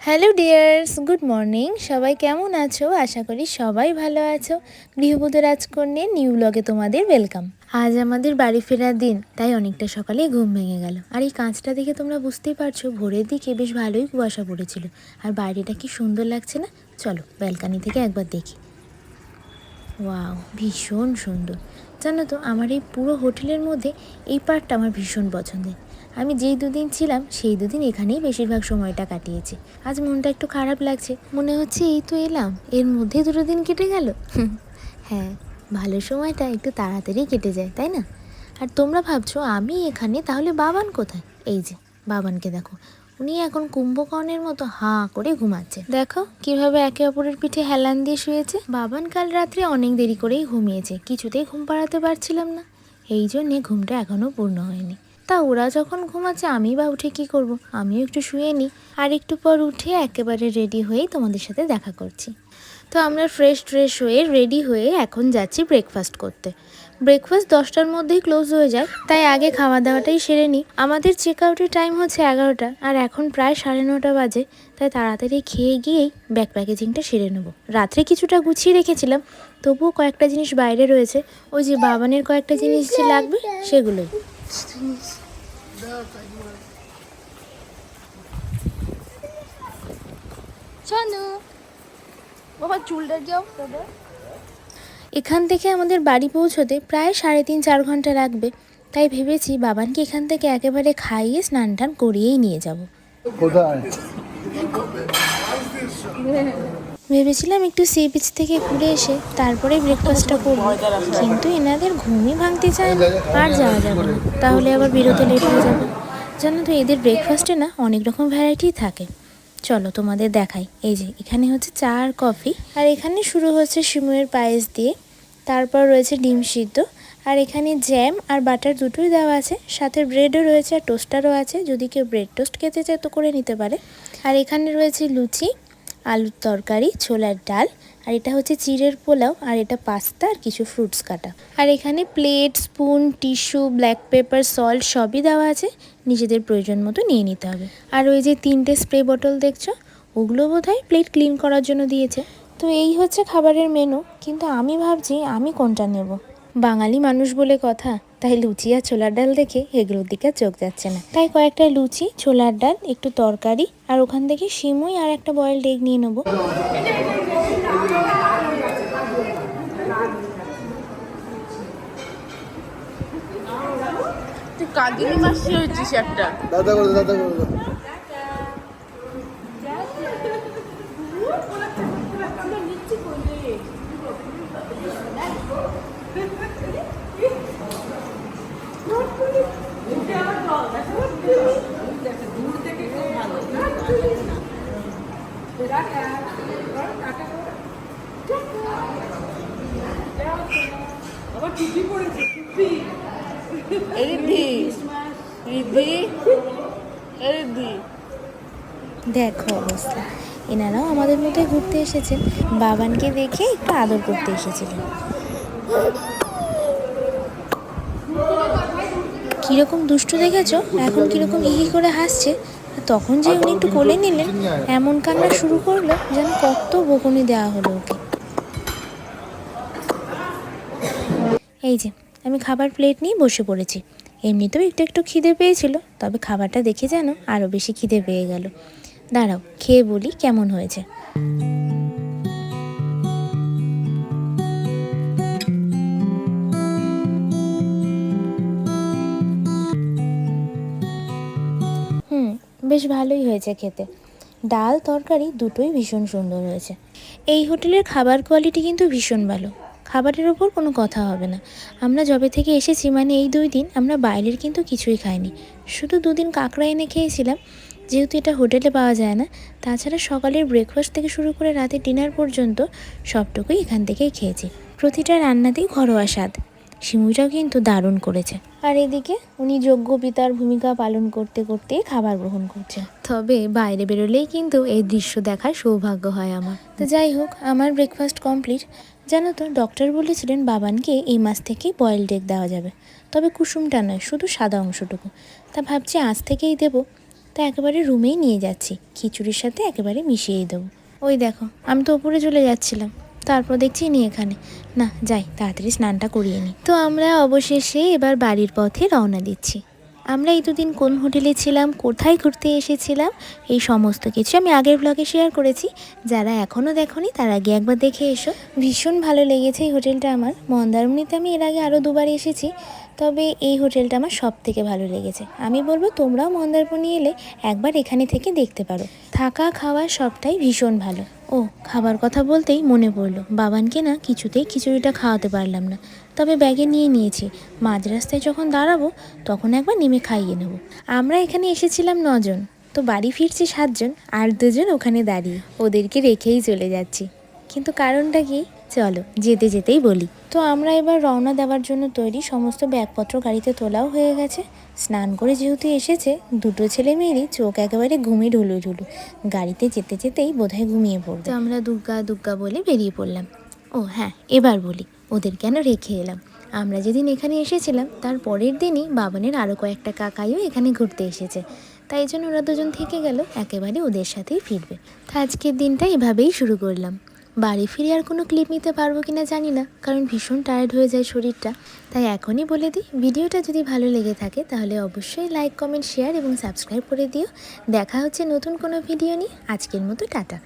Hello dears, good morning. সবাই কেমন আছো? আশা করি সবাই ভালো আছো। গৃহবধূ রাজকন্যার নিউ ব্লগে তোমাদের ওয়েলকাম। আজ আমাদের বাড়ি ফেরার দিন, তাই অনেকটা সকালে ঘুম ভেঙে গেল। আর এই কাঁচটা দেখে তোমরা বুঝতেই পারছো ভোরের দিকে বেশ ভালোই কুয়াশা পড়েছিল। আর বাইরেটা কি সুন্দর লাগছে না? চলো ব্যালকানি থেকে একবার দেখি। ওয়াও, ভীষণ সুন্দর। জানো তো, আমার এই পুরো হোটেলের মধ্যে এই পার্টটা আমার ভীষণ পছন্দের। আমি যেই দুদিন ছিলাম সেই দুদিন এখানেই বেশিরভাগ সময়টা কাটিয়েছি। আজ মনটা একটু খারাপ লাগছে, মনে হচ্ছে এই তো এলাম, এর মধ্যে 2 দিন কেটে গেল। হ্যাঁ, ভালো সময়টা একটু তাড়াতাড়ি কেটে যায়, তাই না? আর তোমরা ভাবছো আমি এখানে, তাহলে বাবান কোথায়? এই যে বাবানকে দেখো, উনি এখন কুম্ভকর্ণের মতো হাঁ করে ঘুমাচ্ছে। দেখো কিভাবে একে অপরের পিঠে হেলান দিয়ে শুয়েছে। বাবান কাল রাত্রে অনেক দেরি করেই ঘুমিয়েছে, কিছুতেই ঘুম পাড়াতে পারছিলাম না, এই জন্যে ঘুমটা এখনও পূর্ণ হয়নি। তা ওরা যখন ঘুমাচ্ছে আমি বা উঠে কি করব? আমিও একটু শুয়ে নিই, আর একটু পর উঠে একেবারে রেডি হয়েই তোমাদের সাথে দেখা করছি। তো আমরা ফ্রেশ হয়ে রেডি হয়ে এখন যাচ্ছি ব্রেকফাস্ট করতে। ব্রেকফাস্ট 10টার মধ্যেই ক্লোজ হয়ে যায়, তাই আগে খাওয়া দাওয়াটাই সেরে নিই। আমাদের চেক আউটের টাইম হচ্ছে 11টা, আর এখন প্রায় 9:30 বাজে, তাই তাড়াতাড়ি খেয়ে গিয়েই ব্যাগ প্যাকেজিংটা সেরে নেবো। রাত্রে কিছুটা গুছিয়ে রেখেছিলাম, তবুও কয়েকটা জিনিস বাইরে রয়েছে, ওই যে বাবানের কয়েকটা জিনিস যে লাগবে সেগুলোই। এখান থেকে আমাদের বাড়ি পৌঁছতে প্রায় 3.5-4 ঘন্টা লাগবে, তাই ভেবেছি বাবানকে এখান থেকে একেবারে খাইয়ে স্নান টান করিয়েই নিয়ে যাব। ভেবেছিলাম একটু সি বিচ থেকে ঘুরে এসে তারপরে ব্রেকফাস্টটা করব, কিন্তু এনাদের ঘুমই ভাঙতে চায় না। আর যাওয়া যাবে না, তাহলে আবার বেরোতে লেট হয়ে যাবে। জানো তো, এদের ব্রেকফাস্টে না অনেক রকম ভ্যারাইটি থাকে। চলো তোমাদের দেখাই। এই যে এখানে হচ্ছে চা আর কফি, আর এখানে শুরু হচ্ছে সিমুয়ের পায়েস দিয়ে, তারপর রয়েছে ডিম সিদ্ধ, আর এখানে জ্যাম আর বাটার দুটোই দেওয়া আছে, সাথে ব্রেডও রয়েছে আর টোস্টারও আছে, যদি কেউ ব্রেড টোস্ট খেতে চায় তো করে নিতে পারে। আর এখানে রয়েছে লুচি, আলুর তরকারি, ছোলার ডাল, আর এটা হচ্ছে চিড়ের পোলাও, আর এটা পাস্তা আর কিছু ফ্রুটস কাটা। আর এখানে plate, spoon, tissue, black pepper, salt সবই দেওয়া আছে, নিজেদের প্রয়োজন মতো নিয়ে নিতে হবে। আর ওই যে 3টে স্প্রে বোতল দেখছো, ওগুলো বোধহয় প্লেট ক্লিন করার জন্য দিয়েছে। তো এই হচ্ছে খাবারের মেনু, কিন্তু আমি ভাবছি আমি কোনটা নেব। বাঙালি মানুষ বলে কথা, তাই লুচি আর ছোলার ডাল দেখে এগুলোর দিকে চোখ যাচ্ছে না, তাই কয়েকটা লুচি, ছোলার ডাল, একটু তরকারি, আর ওখান থেকে সিমুই আর একটা বয়েলড এগ নিয়ে নেবো। কাঁদিনি মাসি হয়েছিস একটা দাদা করে দাদা করে আবার টুপি পড়েছে, টুপি। রিদ্ধি রিদ্ধি রিদ্ধি, দেখো অবস্থা, এনারাও আমাদের মতোই ঘুরতে এসেছেন, বাবানকে দেখে একটু আদর করতে এসেছিলেন। কীরকম দুষ্টু দেখেছো, এখন কীরকম হিহি করে হাসছে। তখন যে উনি একটু কোলে নিলেন, এমন কান্না শুরু করলো যেন কত বকুনি দেওয়া হলো ওকে। এই যে আমি খাবার প্লেট নিয়ে বসে পড়েছি। এমনিতেও একটু একটু খিদে পেয়েছিল, তবে খাবারটা দেখে যেন আরও বেশি খিদে পেয়ে গেল। দাঁড়াও খেয়ে বলি কেমন হয়েছে। বেশ ভালোই হয়েছে খেতে। ডাল তরকারি দুটোই ভীষণ সুন্দর হয়েছে। এই হোটেলের খাবার কোয়ালিটি কিন্তু ভীষণ ভালো, খাবারের ওপর কোনো কথা হবে না। আমরা যবে থেকে এসেছি, মানে এই 2 দিন আমরা বাইরের কিন্তু কিছুই খাইনি, শুধু 2 দিন কাঁকড়া এনে খেয়েছিলাম, যেহেতু এটা হোটেলে পাওয়া যায় না। তাছাড়া সকালের ব্রেকফাস্ট থেকে শুরু করে রাতের ডিনার পর্যন্ত সবটুকুই এখান থেকেই খেয়েছি। প্রতিটা রান্নাতেই ঘরোয়া স্বাদ। সিমুইটাও কিন্তু দারুণ করেছে। আর এদিকে উনি যোগ্য পিতার ভূমিকা পালন করতে করতে খাবার গ্রহণ করছেন। তবে বাইরে বেরোলেই কিন্তু এই দৃশ্য দেখার সৌভাগ্য হয় আমার। তো যাই হোক, আমার ব্রেকফাস্ট কমপ্লিট। জানো তো, ডক্টর বলেছিলেন বাবানকে এই মাস থেকেই বয়েলড এগ দেওয়া যাবে, তবে কুসুমটা নয়, শুধু সাদা অংশটুকু। তা ভাবছি আজ থেকেই দেবো। তা একেবারে রুমেই নিয়ে যাচ্ছি, খিচুড়ির সাথে একেবারে মিশিয়ে দেবো। ওই দেখো, আমি তো উপরে চলে যাচ্ছিলাম, তারপর দেখছি নি এখানে। না যাই, তাড়াতাড়ি স্নানটা করিয়ে নিই। তো আমরা অবশেষে এবার বাড়ির পথে রওনা দিচ্ছি। আমরা এই দুদিন কোন হোটেলে ছিলাম, কোথায় ঘুরতে এসেছিলাম, এই সমস্ত কিছু আমি আগের ব্লগে শেয়ার করেছি। যারা এখনও দেখোনি তারা গিয়ে একবার দেখে এসো। ভীষণ ভালো লেগেছে এই হোটেলটা আমার। মন্দারমণিতে আমি এর আগে আরও দুবার এসেছি, তবে এই হোটেলটা আমার সব থেকে ভালো লেগেছে। আমি বলবো তোমরাও মন্দারমণি এলে একবার এখানে থেকে দেখতে পারো। থাকা খাওয়া সবটাই ভীষণ ভালো। ও খাবার কথা বলতেই মনে পড়লো, বাবানকে না কিছুতেই খিচুড়িটা খাওয়াতে পারলাম না, তবে ব্যাগে নিয়ে নিয়েছি। মাঝ রাস্তায় যখন দাঁড়াবো তখন একবার নেমে খাইয়ে নেব। আমরা এখানে এসেছিলাম 9 জন, তো বাড়ি ফিরছি 7 জন, আর 2 জন ওখানে দাঁড়িয়ে, ওদেরকে রেখেই চলে যাচ্ছি। কিন্তু কারণটা কি চলো যেতে যেতেই বলি। তো আমরা এবার রওনা দেওয়ার জন্য তৈরি, সমস্ত ব্যাগপত্র গাড়িতে তোলাও হয়ে গেছে। স্নান করে যেহেতু এসেছে, দুটো ছেলে মেয়েরই চোখ একেবারে ঘুমে ঢুলু ঢুলু, গাড়িতে যেতে যেতেই বোধহয় ঘুমিয়ে পড়বে। তো আমরা দুগ্গা দুগ্গা বলে বেরিয়ে পড়লাম। ও হ্যাঁ, এবার বলি ওদের কেন রেখে এলাম। আমরা যেদিন এখানে এসেছিলাম তার পরের দিনই বাবানের আরও কয়েকটা কাকাইও এখানে ঘুরতে এসেছে, তাই জন্য ওরা দুজন থেকে গেল, একেবারে ওদের সাথেই ফিরবে। তা আজকের দিনটা এভাবেই শুরু করলাম। বাড়ি ফিরে আর কোনো ক্লিপ নিতে পারবো কিনা জানি না, কারণ ভীষণ টায়ার্ড হয়ে যায় শরীরটা। তাই এখনই বলে দিই, ভিডিওটা যদি ভালো লেগে থাকে তাহলে অবশ্যই লাইক, কমেন্ট, শেয়ার এবং সাবস্ক্রাইব করে দিও। দেখা হচ্ছে নতুন কোনো ভিডিও নিয়ে। আজকের মতো টাটা।